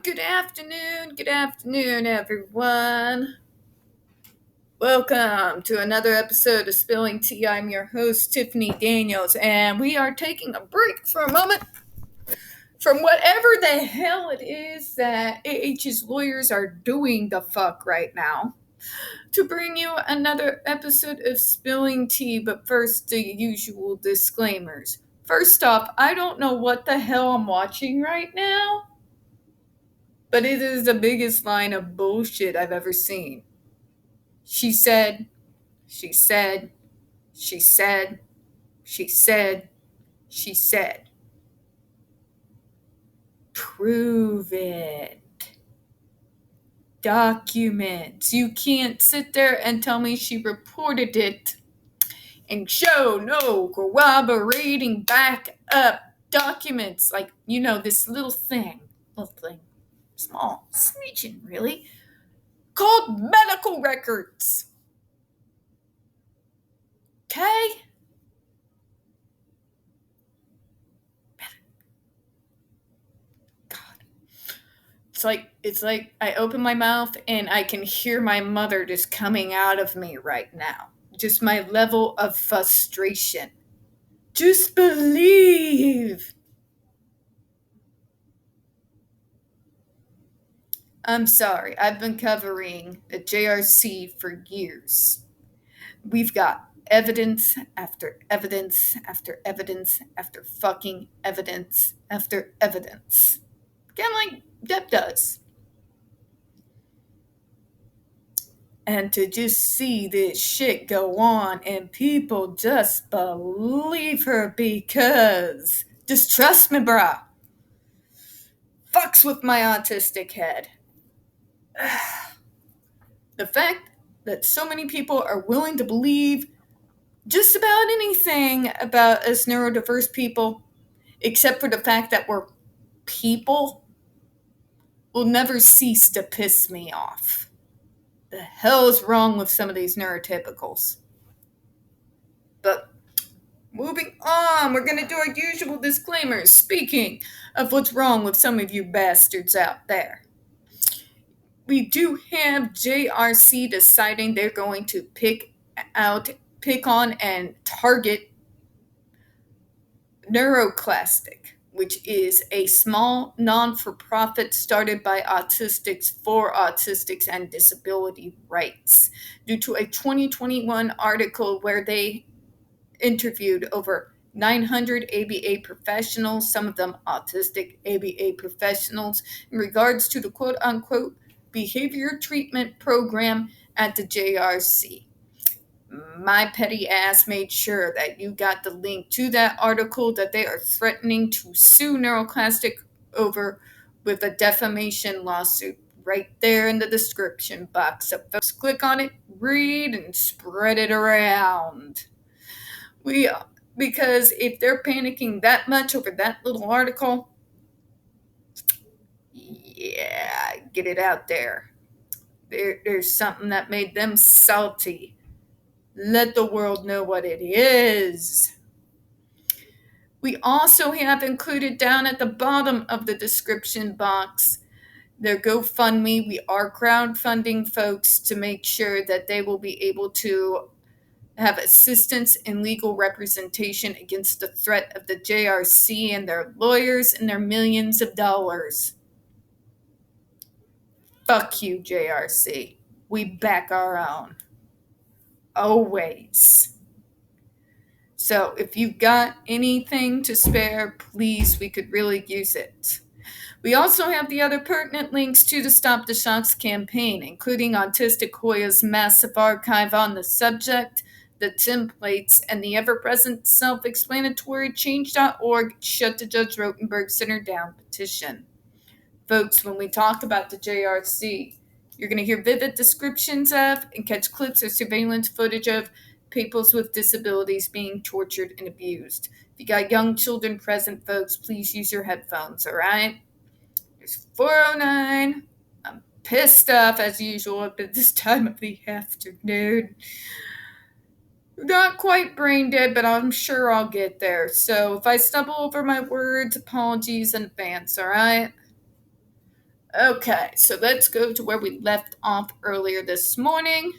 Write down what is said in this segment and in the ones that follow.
Good afternoon, everyone. Welcome to another episode of Spilling Tea. I'm your host, Tiffany Daniels, and we are taking a break for a moment from whatever the hell it is that AH's lawyers are doing the fuck right now to bring you another episode of Spilling Tea, but first, the usual disclaimers. First off, I don't know what the hell I'm watching right now, but it is the biggest line of bullshit I've ever seen. She said, she said, she said, she said, she said. Prove it. Documents. You can't sit there and tell me she reported it and show no corroborating back up documents. Like, this little thing, small, smidgen, really, called medical records. Okay? It's like I open my mouth and I can hear my mother just coming out of me right now. Just my level of frustration. Just believe. I'm sorry. I've been covering the JRC for years. We've got evidence after evidence after evidence after fucking evidence after evidence. Kind of like Deb does. And to just see this shit go on and people just believe her because, just trust me, brah, fucks with my autistic head. The fact that so many people are willing to believe just about anything about us neurodiverse people, except for the fact that we're people, will never cease to piss me off. The hell is wrong with some of these neurotypicals? But moving on, we're going to do our usual disclaimers. Speaking of what's wrong with some of you bastards out there, we do have JRC deciding they're going to pick on, and target NeuroClastic, which is a small non-for-profit started by autistics for autistics and disability rights, due to a 2021 article where they interviewed over 900 ABA professionals, some of them autistic ABA professionals, in regards to the quote-unquote behavior treatment program at the JRC. My petty ass made sure that you got the link to that article that they are threatening to sue NeuroClastic over with a defamation lawsuit right there in the description box. So folks, click on it, read, and spread it around. Because if they're panicking that much over that little article, yeah, get it out there. There's something that made them salty. Let the world know what it is. We also have included down at the bottom of the description box their GoFundMe. We are crowdfunding folks to make sure that they will be able to have assistance in legal representation against the threat of the JRC and their lawyers and their millions of dollars. Fuck you, JRC. We back our own. Always. So if you've got anything to spare, please, we could really use it. We also have the other pertinent links to the Stop the Shocks campaign, including Autistic Hoya's massive archive on the subject, the templates, and the ever-present self-explanatory change.org Shut the Judge Rotenberg Center Down petition. Folks, when we talk about the JRC, you're going to hear vivid descriptions of and catch clips or surveillance footage of peoples with disabilities being tortured and abused. If you got young children present, folks, please use your headphones, all right? There's 409. I'm pissed off as usual at this time of the afternoon. Not quite brain dead, but I'm sure I'll get there. So if I stumble over my words, apologies in advance, all right? Okay, so let's go to where we left off earlier this morning.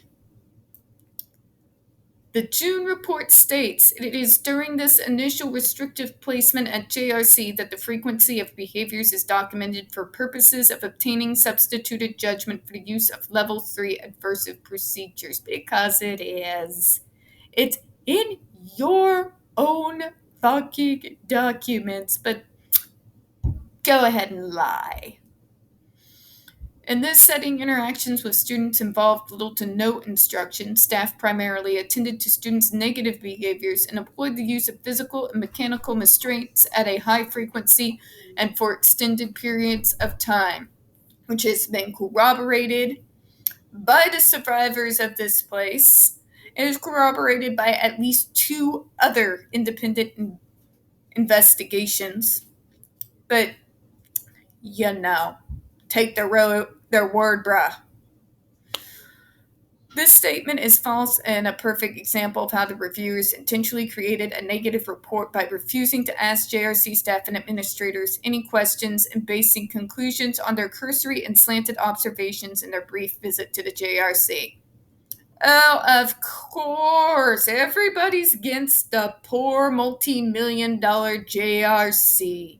The June report states it is during this initial restrictive placement at JRC that the frequency of behaviors is documented for purposes of obtaining substituted judgment for the use of level 3 aversive procedures, because it is. It's in your own fucking documents, but go ahead and lie. In this setting, interactions with students involved little to no instruction. Staff primarily attended to students' negative behaviors and employed the use of physical and mechanical restraints at a high frequency and for extended periods of time, which has been corroborated by the survivors of this place. It is corroborated by at least 2 other independent investigations. But, take their word, bruh. This statement is false and a perfect example of how the reviewers intentionally created a negative report by refusing to ask JRC staff and administrators any questions and basing conclusions on their cursory and slanted observations in their brief visit to the JRC. Oh, of course, everybody's against the poor multi-million-dollar JRC.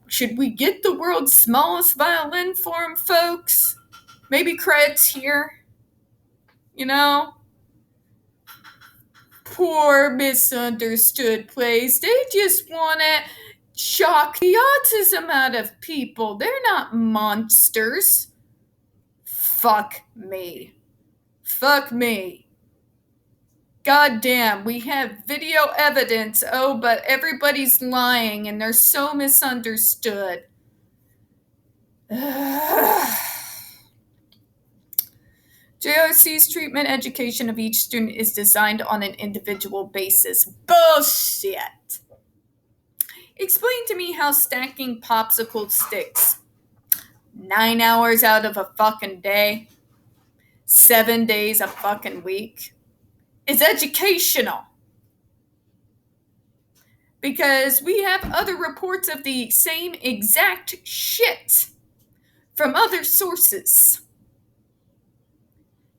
Should we get the world's smallest violin for him, folks? Maybe credits here. Poor misunderstood place. They just want to shock the autism out of people. They're not monsters. Fuck me. God damn, we have video evidence. Oh, but everybody's lying and they're so misunderstood. JRC's treatment education of each student is designed on an individual basis. Bullshit! Explain to me how stacking popsicle sticks 9 hours out of a fucking day, 7 days a fucking week is educational. Because we have other reports of the same exact shit from other sources.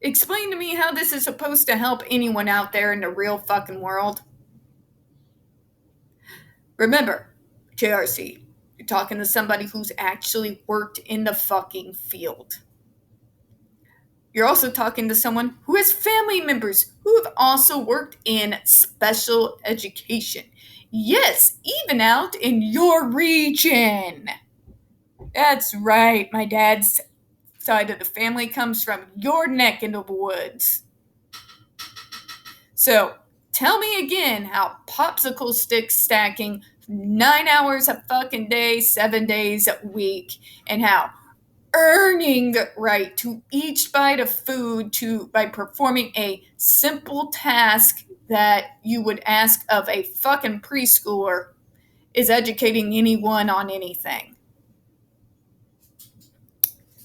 Explain to me how this is supposed to help anyone out there in the real fucking world. Remember, JRC, you're talking to somebody who's actually worked in the fucking field. You're also talking to someone who has family members who have also worked in special education. Yes, even out in your region. That's right, my dad's side of the family comes from your neck in the woods. So, tell me again how popsicle stick stacking 9 hours a fucking day, 7 days a week, and how earning the right to each bite of food by performing a simple task that you would ask of a fucking preschooler is educating anyone on anything.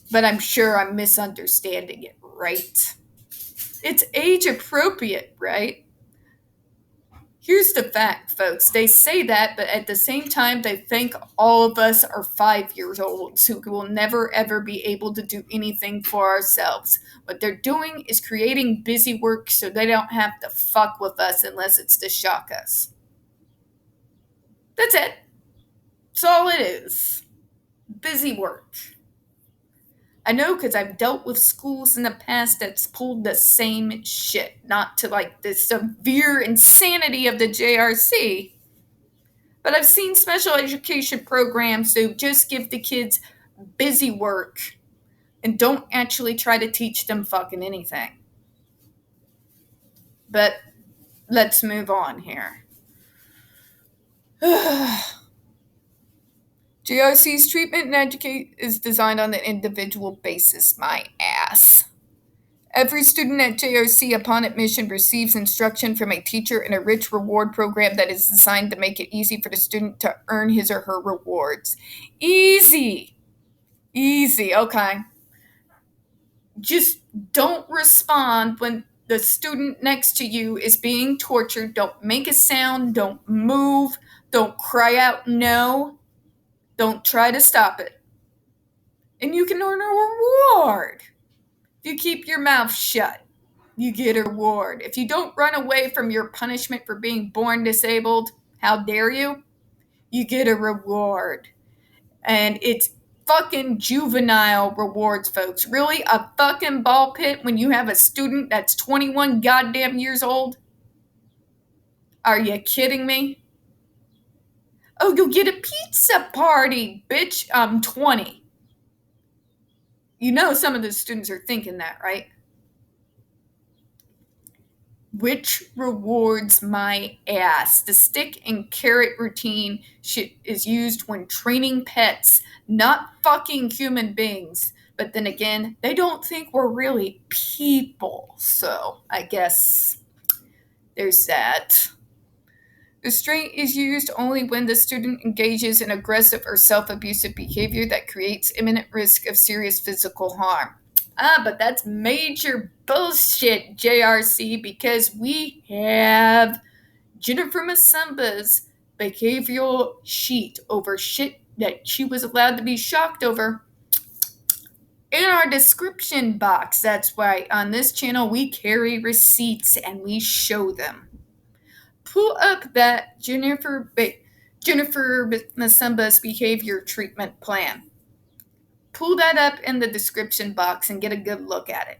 But I'm sure I'm misunderstanding it, right? It's age appropriate, right? Here's the fact, folks. They say that, but at the same time, they think all of us are 5-year-olds who will never, ever be able to do anything for ourselves. What they're doing is creating busy work so they don't have to fuck with us unless it's to shock us. That's it. That's all it is. Busy work. I know because I've dealt with schools in the past that's pulled the same shit. Not to like the severe insanity of the JRC, but I've seen special education programs who just give the kids busy work and don't actually try to teach them fucking anything. But let's move on here. JRC's treatment and educate is designed on an individual basis, my ass. Every student at JRC upon admission receives instruction from a teacher in a rich reward program that is designed to make it easy for the student to earn his or her rewards. Easy, okay. Just don't respond when the student next to you is being tortured. Don't make a sound, don't move, don't cry out no. Don't try to stop it. And you can earn a reward. If you keep your mouth shut, you get a reward. If you don't run away from your punishment for being born disabled, how dare you? You get a reward. And it's fucking juvenile rewards, folks. Really? A fucking ball pit when you have a student that's 21 goddamn years old? Are you kidding me? Oh, you'll get a pizza party, bitch. I'm 20. You know some of the students are thinking that, right? Which rewards my ass. The stick and carrot routine is used when training pets, not fucking human beings. But then again, they don't think we're really people. So I guess there's that. Restraint is used only when the student engages in aggressive or self-abusive behavior that creates imminent risk of serious physical harm. But that's major bullshit, JRC, because we have Jennifer Masamba's behavioral sheet over shit that she was allowed to be shocked over in our description box. That's why on this channel we carry receipts and we show them. Pull up that Jennifer Masamba's behavior treatment plan. Pull that up in the description box and get a good look at it.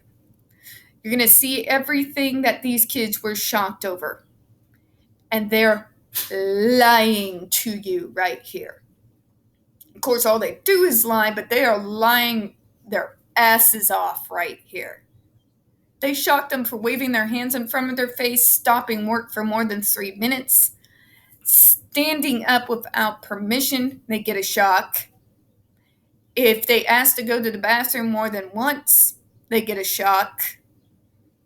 You're going to see everything that these kids were shocked over. And they're lying to you right here. Of course, all they do is lie, but they are lying their asses off right here. They shocked them for waving their hands in front of their face, stopping work for more than 3 minutes, standing up without permission, they get a shock. If they ask to go to the bathroom more than once, they get a shock.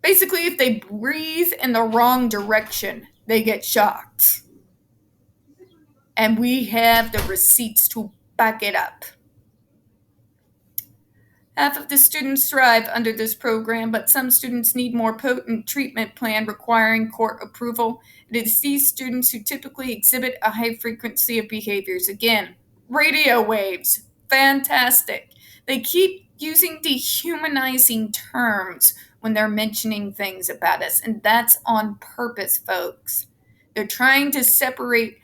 Basically, if they breathe in the wrong direction, they get shocked. And we have the receipts to back it up. Half of the students thrive under this program, but some students need more potent treatment plan requiring court approval. It is these students who typically exhibit a high frequency of behaviors. Again, radio waves, fantastic. They keep using dehumanizing terms when they're mentioning things about us, and that's on purpose, folks. They're trying to separate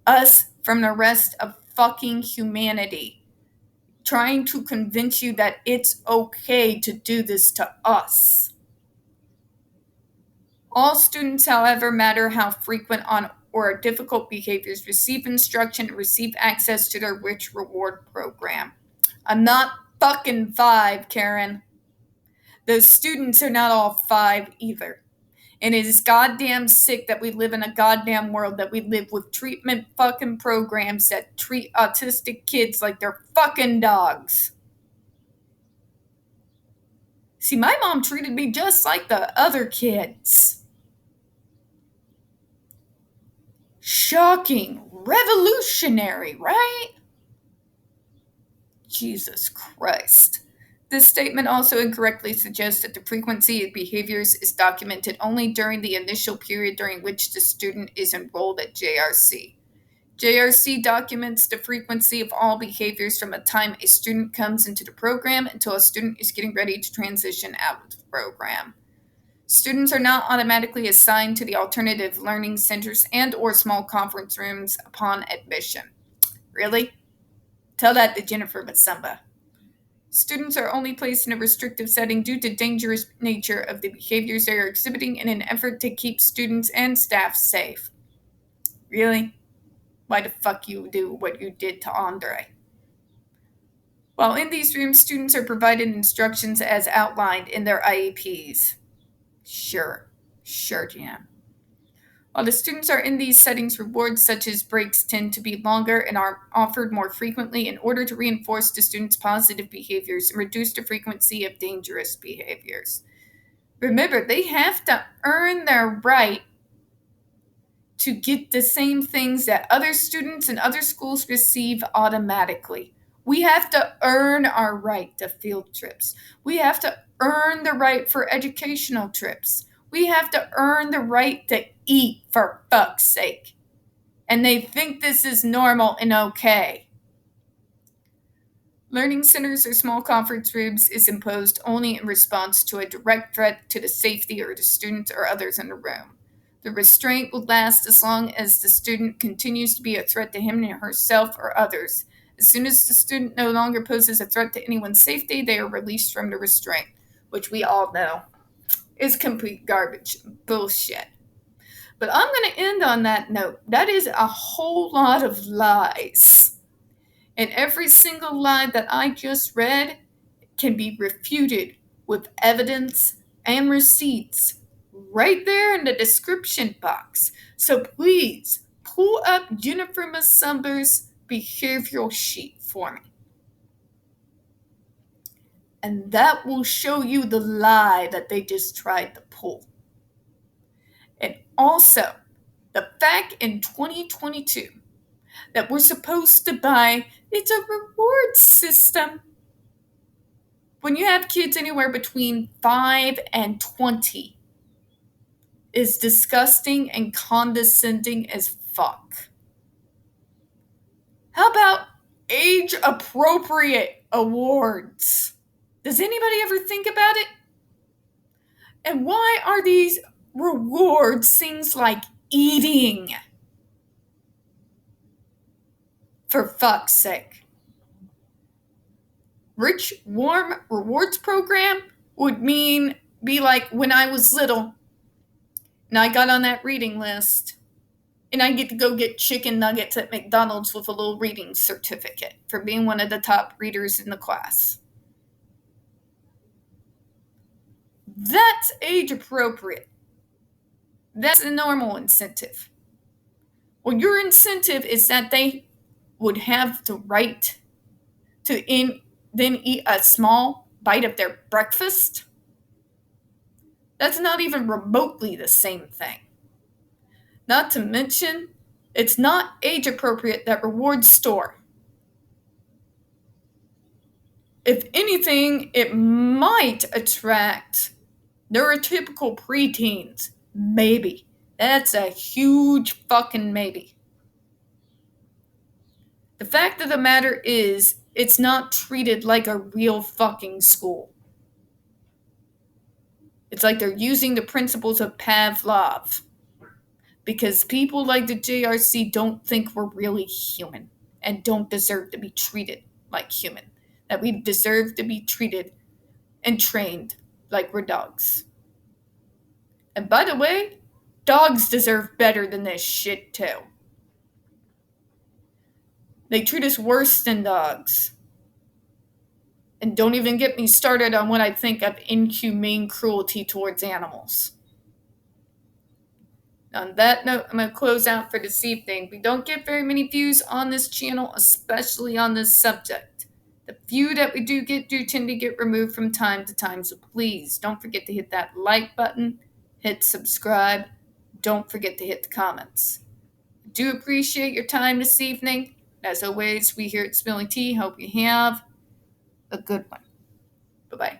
us from the rest of fucking humanity. Trying to convince you that it's okay to do this to us. All students, however, matter how frequent on or difficult behaviors, receive instruction and receive access to their rich reward program. I'm not fucking 5, Karen. Those students are not all 5 either. And it is goddamn sick that we live in a goddamn world that we live with treatment fucking programs that treat autistic kids like they're fucking dogs. See, my mom treated me just like the other kids. Shocking. Revolutionary, right? Jesus Christ. This statement also incorrectly suggests that the frequency of behaviors is documented only during the initial period during which the student is enrolled at JRC. JRC documents the frequency of all behaviors from the time a student comes into the program until a student is getting ready to transition out of the program. Students are not automatically assigned to the alternative learning centers and/or small conference rooms upon admission. Really? Tell that to Jennifer Matsamba. Students are only placed in a restrictive setting due to dangerous nature of the behaviors they are exhibiting in an effort to keep students and staff safe. Really? Why the fuck you do what you did to Andre? While in these rooms, students are provided instructions as outlined in their IEPs. Sure, Jan. While the students are in these settings, rewards such as breaks tend to be longer and are offered more frequently in order to reinforce the students' positive behaviors and reduce the frequency of dangerous behaviors. Remember, they have to earn their right to get the same things that other students in other schools receive automatically. We have to earn our right to field trips. We have to earn the right for educational trips. We have to earn the right to eat, for fuck's sake. And they think this is normal and okay. Learning centers or small conference rooms is imposed only in response to a direct threat to the safety of the student or others in the room. The restraint will last as long as the student continues to be a threat to him and herself or others. As soon as the student no longer poses a threat to anyone's safety, they are released from the restraint, which we all know is complete garbage, bullshit. But I'm going to end on that note. That is a whole lot of lies. And every single lie that I just read can be refuted with evidence and receipts right there in the description box. So please pull up Jennifer Masumber's behavioral sheet for me. And that will show you the lie that they just tried to pull. And also, the fact in 2022 that we're supposed to buy, it's a reward system. When you have kids anywhere between 5 and 20 is disgusting and condescending as fuck. How about age-appropriate awards? Does anybody ever think about it? And why are these rewards things like eating? For fuck's sake. Rich, warm rewards program would be like when I was little and I got on that reading list and I get to go get chicken nuggets at McDonald's with a little reading certificate for being one of the top readers in the class. That's age appropriate. That's a normal incentive. Well, your incentive is that they would have the right to then eat a small bite of their breakfast. That's not even remotely the same thing. Not to mention, it's not age appropriate that rewards store. If anything, it might attract neurotypical preteens. Maybe. That's a huge fucking maybe. The fact of the matter is, it's not treated like a real fucking school. It's like they're using the principles of Pavlov. Because people like the JRC don't think we're really human and don't deserve to be treated like human. That we deserve to be treated and trained like we're dogs. And by the way, dogs deserve better than this shit too. They treat us worse than dogs. And don't even get me started on what I think of inhumane cruelty towards animals. On that note, I'm going to close out for this evening. We don't get very many views on this channel, especially on this subject. The few that we do tend to get removed from time to time, so please don't forget to hit that like button, hit subscribe, don't forget to hit the comments. I do appreciate your time this evening. As always, we here at Spilling Tea hope you have a good one. Bye-bye.